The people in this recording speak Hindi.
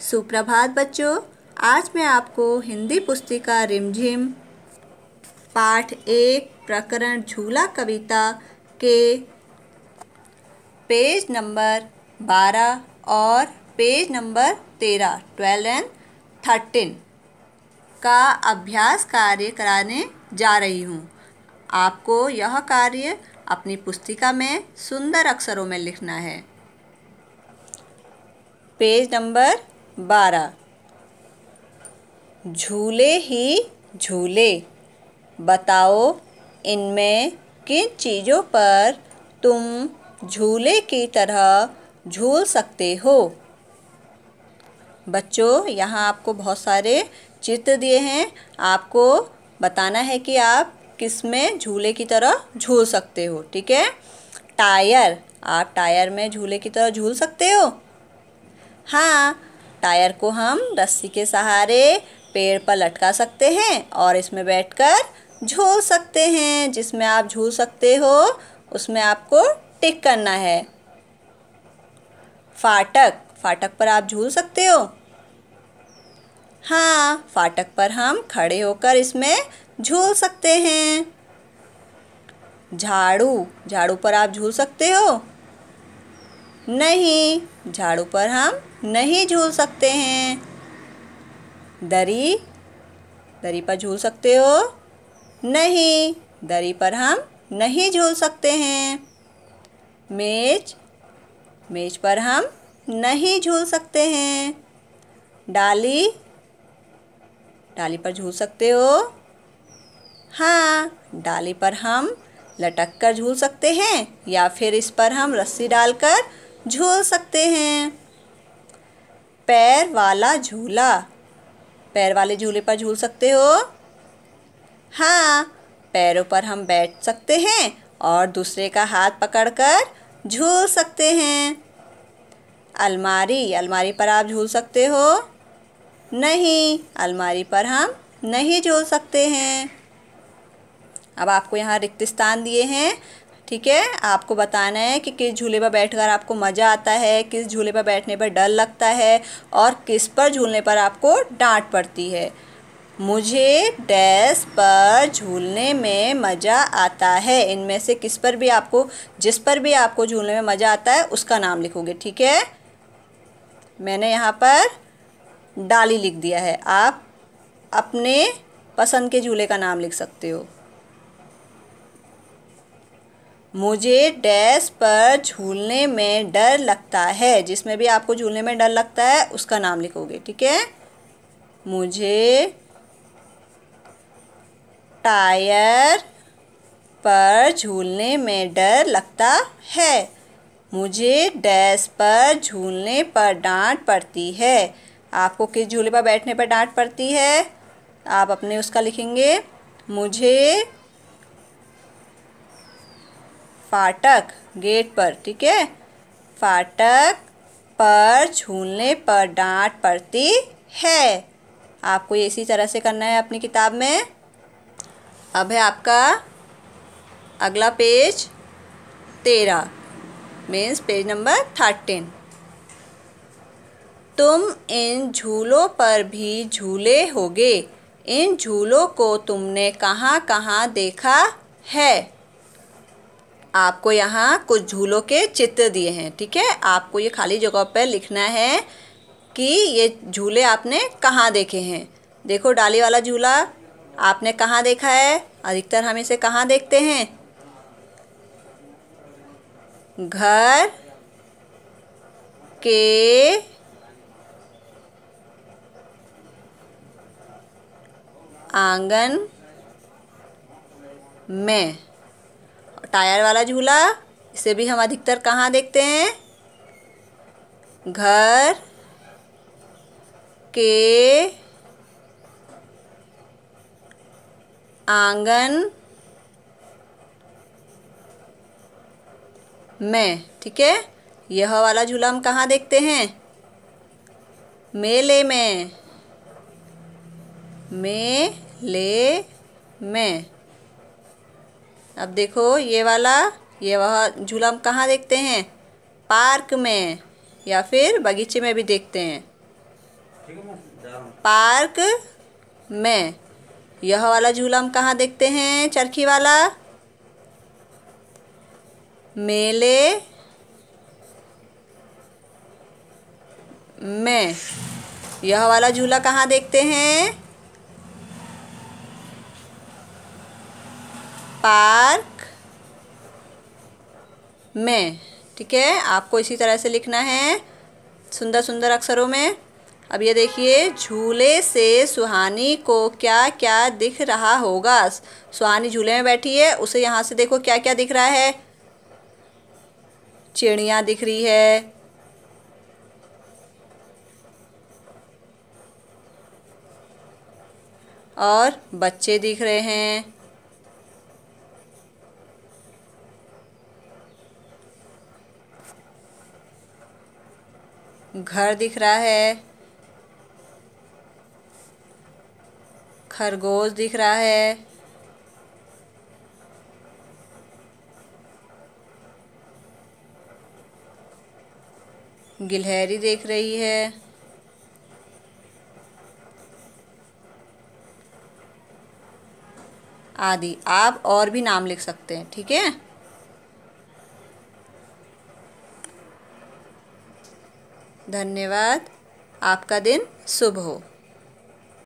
सुप्रभात बच्चों। आज मैं आपको हिंदी पुस्तिका रिमझिम पाठ 1 प्रकरण झूला कविता के पेज नंबर 12 और पेज नंबर 13 12 एंड 13 का अभ्यास कार्य कराने जा रही हूँ। आपको यह कार्य अपनी पुस्तिका में सुंदर अक्षरों में लिखना है। Page number 12। झूले ही झूले, बताओ इनमें किन चीज़ों पर तुम झूले की तरह झूल सकते हो। बच्चों, यहाँ आपको बहुत सारे चित्र दिए हैं। आपको बताना है कि आप किस में झूले की तरह झूल सकते हो। ठीक है। टायर, आप टायर में झूले की तरह झूल सकते हो। हाँ, टायर को हम रस्सी के सहारे पेड़ पर लटका सकते हैं और इसमें बैठकर झूल सकते हैं। जिसमें आप झूल सकते हो उसमें आपको टिक करना है। फाटक, फाटक पर आप झूल सकते हो। हाँ, फाटक पर हम खड़े होकर इसमें झूल सकते हैं। झाड़ू, झाड़ू पर आप झूल सकते हो। नहीं, झाड़ू पर हम नहीं झूल सकते हैं। दरी, दरी पर झूल सकते हो। नहीं, दरी पर हम नहीं झूल सकते हैं। मेज, मेज पर हम नहीं झूल सकते हैं। डाली, डाली पर झूल सकते हो। हाँ, डाली पर हम लटक कर झूल सकते हैं या फिर इस पर हम रस्सी डालकर झूल सकते हैं। पैर वाला झूला, पैर वाले झूले पर झूल सकते हो। हाँ, पैरों पर हम बैठ सकते हैं और दूसरे का हाथ पकड़कर झूल सकते हैं। अलमारी, अलमारी पर आप झूल सकते हो। नहीं, अलमारी पर हम नहीं झूल सकते हैं। अब आपको यहाँ रिक्त स्थान दिए हैं। ठीक है, आपको बताना है कि किस झूले पर बैठकर आपको मज़ा आता है, किस झूले पर बैठने पर डर लगता है और किस पर झूलने पर आपको डांट पड़ती है। मुझे डैश पर झूलने में मज़ा आता है। इनमें से किस पर भी आपको, जिस पर भी आपको झूलने में मज़ा आता है उसका नाम लिखोगे। ठीक है, मैंने यहाँ पर डाली लिख दिया है। आप अपने पसंद के झूले का नाम लिख सकते हो। मुझे डैश पर झूलने में डर लगता है। जिसमें भी आपको झूलने में डर लगता है उसका नाम लिखोगे। ठीक है। मुझे टायर पर झूलने में डर लगता है। मुझे डैश पर झूलने पर डांट पड़ती है। आपको किस झूले पर बैठने पर डांट पड़ती है आप अपने उसका लिखेंगे। मुझे फाटक, गेट पर, ठीक है, फाटक पर झूलने पर डांट पड़ती है। आपको ये इसी तरह से करना है अपनी किताब में। अब है आपका अगला पेज 13 मीन्स पेज नंबर 13। तुम इन झूलों पर भी झूले होगे। इन झूलों को तुमने कहाँ कहाँ देखा है। आपको यहाँ कुछ झूलों के चित्र दिए हैं। ठीक है, आपको ये खाली जगह पर लिखना है कि ये झूले आपने कहाँ देखे हैं। देखो, डाली वाला झूला आपने कहाँ देखा है। अधिकतर हम इसे कहाँ देखते हैं। घर के आंगन में। टायर वाला झूला, इसे भी हम अधिकतर कहाँ देखते हैं। घर के आंगन में। ठीक है, यह वाला झूला हम कहाँ देखते हैं। मेले में, मेले में। अब देखो ये वाला, ये वह झूला हम कहाँ देखते हैं। पार्क में या फिर बगीचे में भी देखते हैं। पार्क में। यह वाला झूला हम कहाँ देखते हैं, चरखी वाला? मेले में। यह वाला झूला कहाँ देखते हैं, पार्क में। ठीक है, आपको इसी तरह से लिखना है सुंदर सुंदर अक्षरों में। अब ये देखिए, झूले से सुहानी को क्या क्या दिख रहा होगा। सुहानी झूले में बैठी है, उसे यहाँ से देखो क्या क्या दिख रहा है। चिड़िया दिख रही है, और बच्चे दिख रहे हैं। घर दिख रहा है, खरगोश दिख रहा है, गिलहरी देख रही है, आदि। आप और भी नाम लिख सकते हैं। ठीक है, धन्यवाद। आपका दिन शुभ हो।